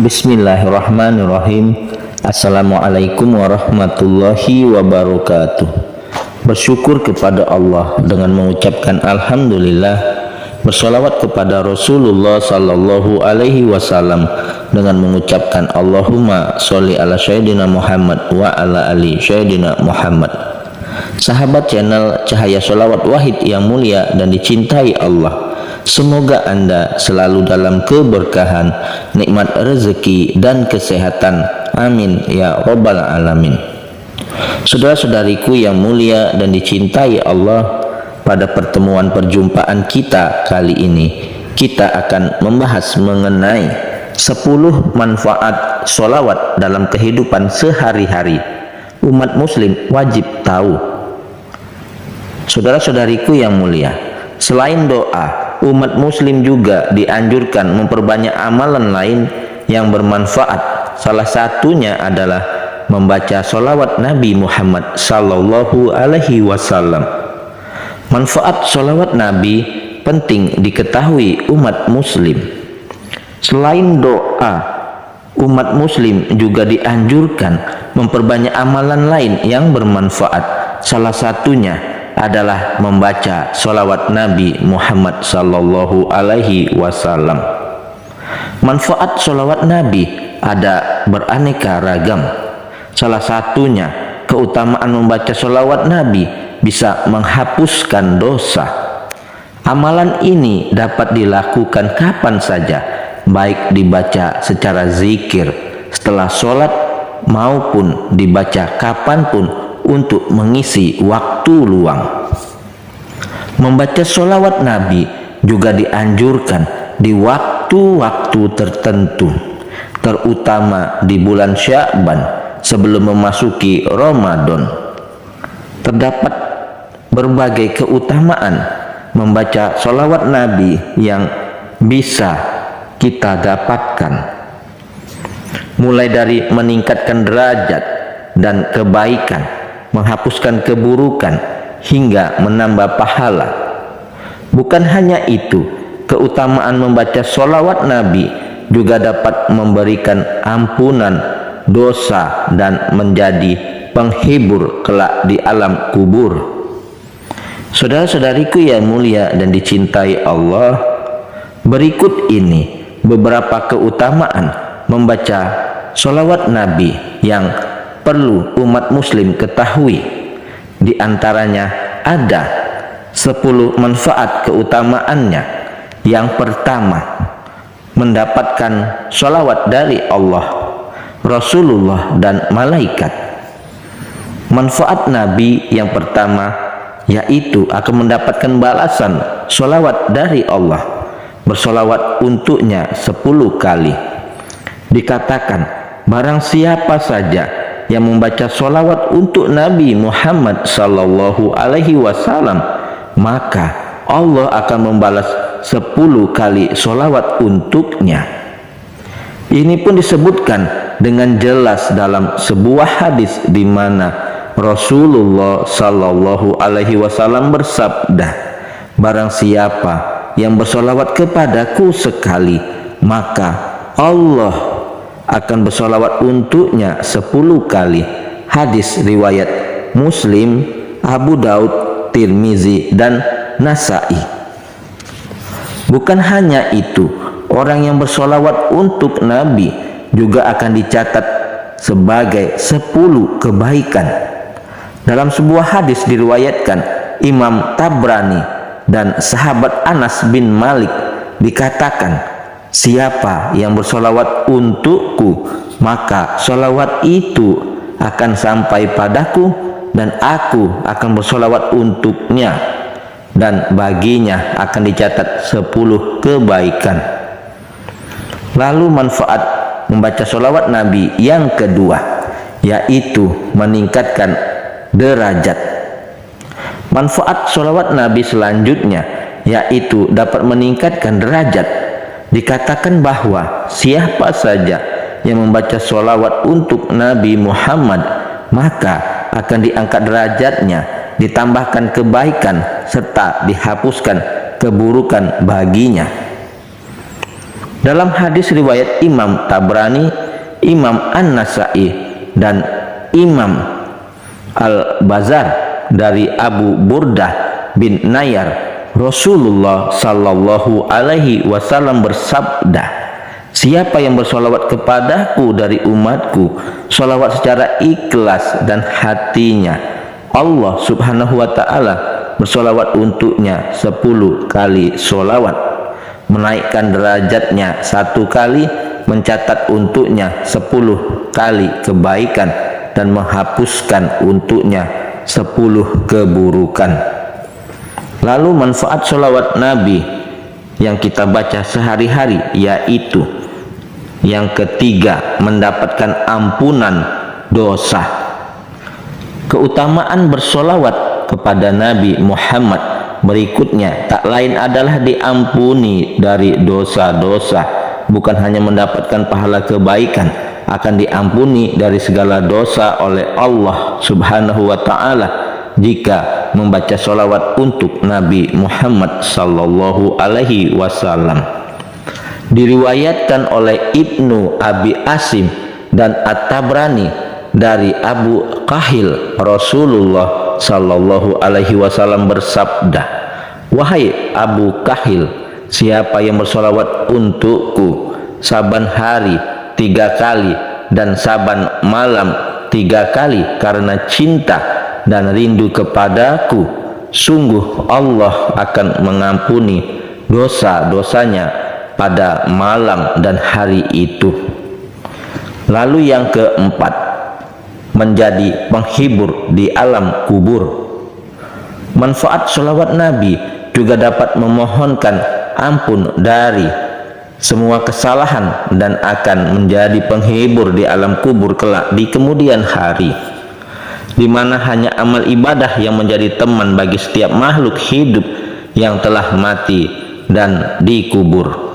Bismillahirrahmanirrahim. Assalamualaikum warahmatullahi wabarakatuh. Bersyukur kepada Allah dengan mengucapkan Alhamdulillah. Bersolawat kepada Rasulullah sallallahu alaihi wasallam dengan mengucapkan Allahumma sholli ala Sayyidina Muhammad wa ala ali Sayyidina Muhammad. Sahabat channel Cahaya Sholawat Wahid yang mulia dan dicintai Allah, semoga Anda selalu dalam keberkahan, nikmat rezeki dan kesehatan. Amin ya rabbal alamin. Saudara-saudariku yang mulia dan dicintai Allah, pada pertemuan perjumpaan kita kali ini kita akan membahas mengenai 10 manfaat sholawat dalam kehidupan sehari-hari. Umat muslim wajib tahu. Saudara-saudariku yang mulia, selain doa, umat muslim juga dianjurkan memperbanyak amalan lain yang bermanfaat. Salah satunya adalah membaca sholawat Nabi Muhammad sallallahu alaihi wasallam. Manfaat sholawat Nabi penting diketahui umat muslim. Selain doa, umat muslim juga dianjurkan memperbanyak amalan lain yang bermanfaat. Salah satunya adalah membaca sholawat Nabi Muhammad sallallahu alaihi wasallam. Manfaat sholawat Nabi ada beraneka ragam. Salah satunya keutamaan membaca sholawat Nabi bisa menghapuskan dosa. Amalan ini dapat dilakukan kapan saja, baik dibaca secara zikir setelah sholat maupun dibaca kapanpun untuk mengisi waktu luang. Membaca sholawat Nabi juga dianjurkan di waktu-waktu tertentu, terutama di bulan Sya'ban sebelum memasuki Ramadan. Terdapat berbagai keutamaan membaca sholawat Nabi yang bisa kita dapatkan, mulai dari meningkatkan derajat dan kebaikan, menghapuskan keburukan, hingga menambah pahala. Bukan hanya itu, keutamaan membaca sholawat Nabi juga dapat memberikan ampunan dosa dan menjadi penghibur kelak di alam kubur. Saudara-saudariku yang mulia dan dicintai Allah, berikut ini beberapa keutamaan membaca sholawat Nabi yang perlu umat muslim ketahui. Di antaranya ada 10 manfaat keutamaannya. Yang pertama, mendapatkan sholawat dari Allah, Rasulullah dan malaikat. Manfaat Nabi yang pertama yaitu akan mendapatkan balasan sholawat dari Allah, bersolawat untuknya 10 kali. Dikatakan, barang siapa saja yang membaca sholawat untuk Nabi Muhammad sallallahu alaihi wasallam, maka Allah akan membalas 10 kali sholawat untuknya. Ini pun disebutkan dengan jelas dalam sebuah hadis di mana Rasulullah sallallahu alaihi wasallam bersabda, barang siapa yang bersolawat kepadaku sekali, maka Allah akan bersolawat untuknya 10 kali. Hadis riwayat Muslim, Abu Daud, Tirmizi dan Nasai. Bukan hanya itu, orang yang bersolawat untuk Nabi juga akan dicatat sebagai 10 kebaikan. Dalam sebuah hadis diriwayatkan Imam Tabrani dan sahabat Anas bin Malik, dikatakan, siapa yang bersolawat untukku, maka solawat itu akan sampai padaku dan aku akan bersolawat untuknya, dan baginya akan dicatat 10 kebaikan. Lalu manfaat membaca solawat Nabi yang kedua yaitu meningkatkan derajat. Manfaat sholawat Nabi selanjutnya yaitu dapat meningkatkan derajat. Dikatakan bahwa siapa saja yang membaca sholawat untuk Nabi Muhammad, maka akan diangkat derajatnya, ditambahkan kebaikan serta dihapuskan keburukan baginya. Dalam hadis riwayat Imam Tabrani, Imam An-Nasai dan Imam Al-Bazar dari Abu Burdah bin Nayar, Rasulullah sallallahu alaihi wasallam bersabda, siapa yang bersolawat kepadaku dari umatku, solawat secara ikhlas dan hatinya, Allah subhanahu wa ta'ala bersolawat untuknya 10 kali solawat, menaikkan derajatnya 1 kali, mencatat untuknya 10 kali kebaikan, dan menghapuskan untuknya 10 keburukan. Lalu manfaat sholawat Nabi yang kita baca sehari-hari yaitu yang ketiga, mendapatkan ampunan dosa. Keutamaan bersolawat kepada Nabi Muhammad berikutnya tak lain adalah diampuni dari dosa-dosa, bukan hanya mendapatkan pahala kebaikan, akan diampuni dari segala dosa oleh Allah subhanahu wa ta'ala jika membaca sholawat untuk Nabi Muhammad sallallahu alaihi wasallam. Diriwayatkan oleh Ibnu Abi Asim dan At-Tabrani dari Abu Kahil, Rasulullah sallallahu alaihi wasallam bersabda, wahai Abu Kahil, siapa yang bersolawat untukku saban hari 3 kali dan saban malam 3 kali karena cinta dan rindu kepadaku, sungguh Allah akan mengampuni dosa-dosanya pada malam dan hari itu. Lalu yang keempat, menjadi penghibur di alam kubur. Manfaat sholawat Nabi juga dapat memohonkan ampun dari semua kesalahan dan akan menjadi penghibur di alam kubur kelak di kemudian hari, di mana hanya amal ibadah yang menjadi teman bagi setiap makhluk hidup yang telah mati dan dikubur.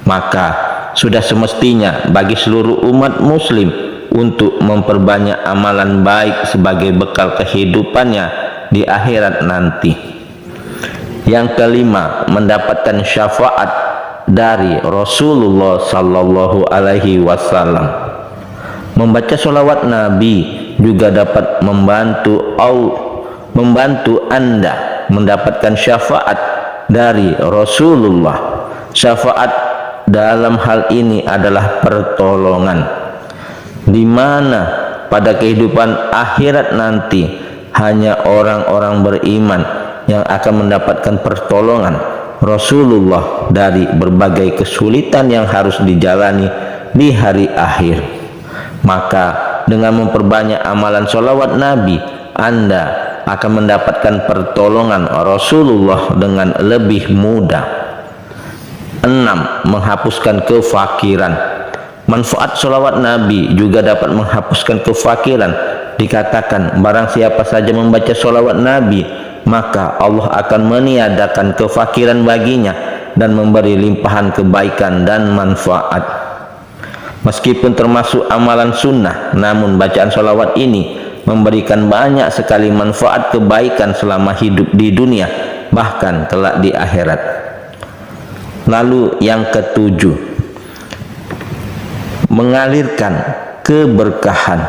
Maka sudah semestinya bagi seluruh umat muslim untuk memperbanyak amalan baik sebagai bekal kehidupannya di akhirat nanti. Yang kelima, mendapatkan syafaat dari Rasulullah sallallahu alaihi wasallam. Membaca sholawat Nabi juga dapat membantu Anda mendapatkan syafaat dari Rasulullah. Syafaat dalam hal ini adalah pertolongan, di mana pada kehidupan akhirat nanti hanya orang-orang beriman yang akan mendapatkan pertolongan Rasulullah dari berbagai kesulitan yang harus dijalani di hari akhir. Maka dengan memperbanyak amalan sholawat Nabi, Anda akan mendapatkan pertolongan Rasulullah dengan lebih mudah. 6. Menghapuskan kefakiran. Manfaat sholawat Nabi juga dapat menghapuskan kefakiran. Dikatakan barang siapa saja membaca sholawat Nabi, maka Allah akan meniadakan kefakiran baginya dan memberi limpahan kebaikan dan manfaat. Meskipun termasuk amalan sunnah, namun bacaan sholawat ini memberikan banyak sekali manfaat kebaikan selama hidup di dunia, bahkan kelak di akhirat. Lalu yang ketujuh, mengalirkan keberkahan.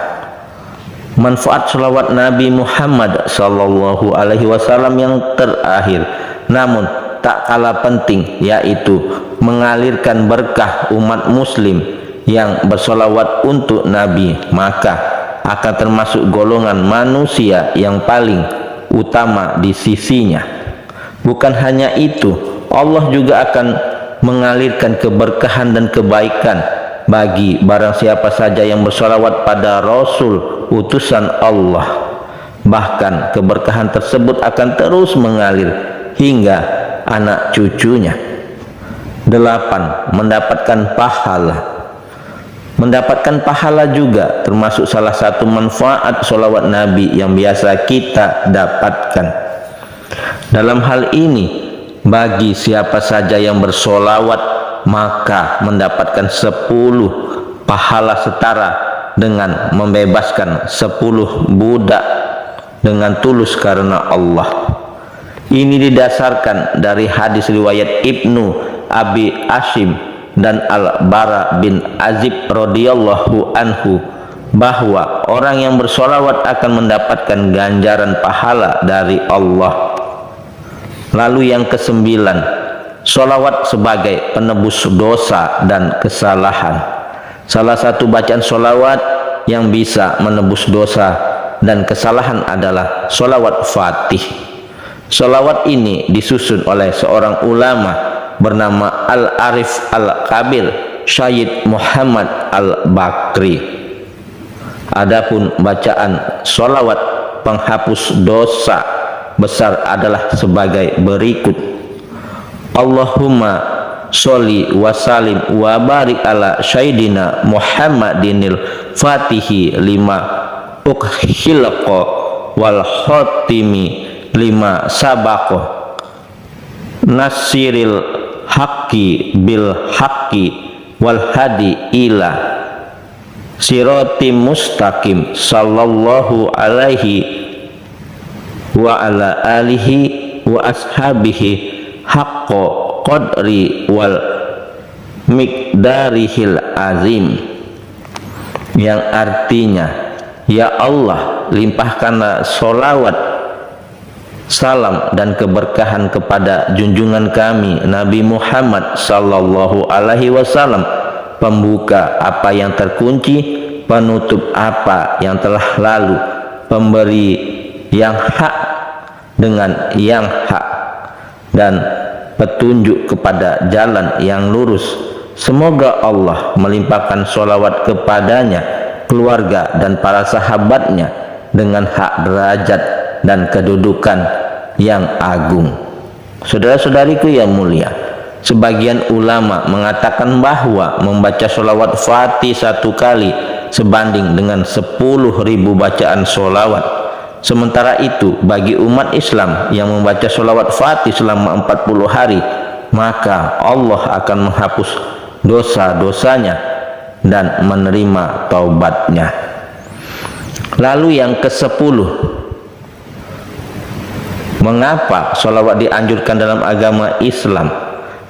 Manfaat sholawat Nabi Muhammad sallallahu alaihi wasallam yang terakhir, namun tak kalah penting, yaitu mengalirkan berkah umat muslim yang bersolawat untuk Nabi, maka akan termasuk golongan manusia yang paling utama di sisinya. Bukan hanya itu, Allah juga akan mengalirkan keberkahan dan kebaikan bagi barang siapa saja yang bersolawat pada Rasul utusan Allah. Bahkan keberkahan tersebut akan terus mengalir hingga anak cucunya. 8. Mendapatkan pahala. Mendapatkan pahala juga termasuk salah satu manfaat sholawat Nabi yang biasa kita dapatkan. Dalam hal ini, bagi siapa saja yang bersolawat, maka mendapatkan 10 pahala setara dengan membebaskan 10 budak dengan tulus karena Allah. Ini didasarkan dari hadis riwayat Ibnu Abi Asim dan Al-Bara bin Azib radhiyallahu anhu bahwa orang yang bersolawat akan mendapatkan ganjaran pahala dari Allah. Lalu yang kesembilan, solawat sebagai penebus dosa dan kesalahan. Salah satu bacaan solawat yang bisa menebus dosa dan kesalahan adalah solawat Fatih. Solawat ini disusun oleh seorang ulama bernama Al-Arif Al-Kabir Syed Muhammad Al-Bakri. Adapun bacaan solawat penghapus dosa besar adalah sebagai berikut: Allahumma sholli wa salim wa barik ala Sayyidina Muhammadinil Fatihi lima ukhilqa wal khatimi lima sabaqo nasiril haqqi bil haqqi wal hadi ila siratim mustaqim sallallahu alaihi wa ala alihi wa ashabihi haqqo qadri wal miqdarihil azim, yang artinya, ya Allah, limpahkanlah solawat, salam dan keberkahan kepada junjungan kami Nabi Muhammad sallallahu alaihi wasallam, pembuka apa yang terkunci, penutup apa yang telah lalu, pemberi yang hak dengan yang hak, dan petunjuk kepada jalan yang lurus. Semoga Allah melimpahkan sholawat kepadanya, keluarga dan para sahabatnya dengan hak derajat dan kedudukan yang agung. Saudara-saudariku yang mulia, sebagian ulama mengatakan bahwa membaca sholawat Fatih satu kali sebanding dengan 10.000 bacaan sholawat. Sementara itu, bagi umat Islam yang membaca sholawat Fatih selama 40 hari, maka Allah akan menghapus dosa-dosanya dan menerima taubatnya. Lalu yang ke-10, mengapa sholawat dianjurkan dalam agama Islam?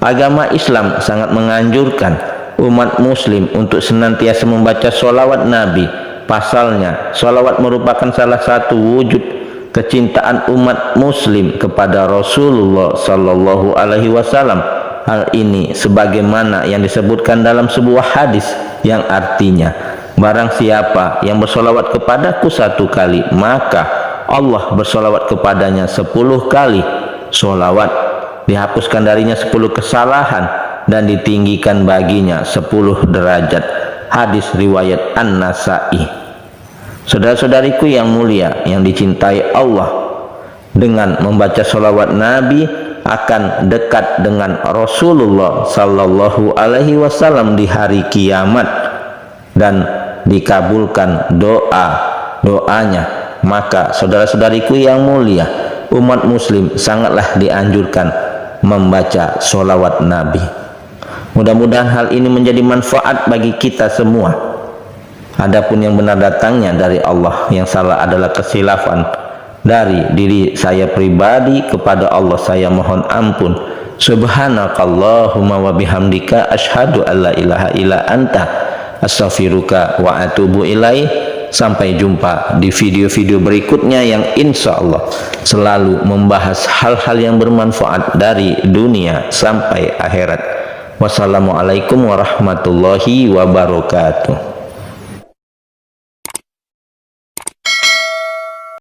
Agama Islam sangat menganjurkan umat muslim untuk senantiasa membaca sholawat Nabi. Pasalnya, sholawat merupakan salah satu wujud kecintaan umat muslim kepada Rasulullah sallallahu alaihi wasallam. Hal ini sebagaimana yang disebutkan dalam sebuah hadis yang artinya, barang siapa yang bersolawat kepadaku satu kali, maka Allah bersolawat kepadanya 10 kali. Solawat dihapuskan darinya 10 kesalahan dan ditinggikan baginya 10 derajat. Hadis riwayat An-Nasai. Saudara-saudariku yang mulia, yang dicintai Allah, dengan membaca sholawat Nabi akan dekat dengan Rasulullah sallallahu alaihi wasallam di hari kiamat dan dikabulkan doanya. Maka saudara-saudariku yang mulia, umat muslim sangatlah dianjurkan membaca sholawat Nabi. Mudah-mudahan hal ini menjadi manfaat bagi kita semua. Adapun yang benar datangnya dari Allah, yang salah adalah kesilafan dari diri saya pribadi. Kepada Allah saya mohon ampun. Subhanakallahumma wa bihamdika asyhadu an la ilaha illa anta astaghfiruka wa atubu ilaih. Sampai jumpa di video-video berikutnya yang insya Allah selalu membahas hal-hal yang bermanfaat dari dunia sampai akhirat. Wassalamualaikum warahmatullahi wabarakatuh.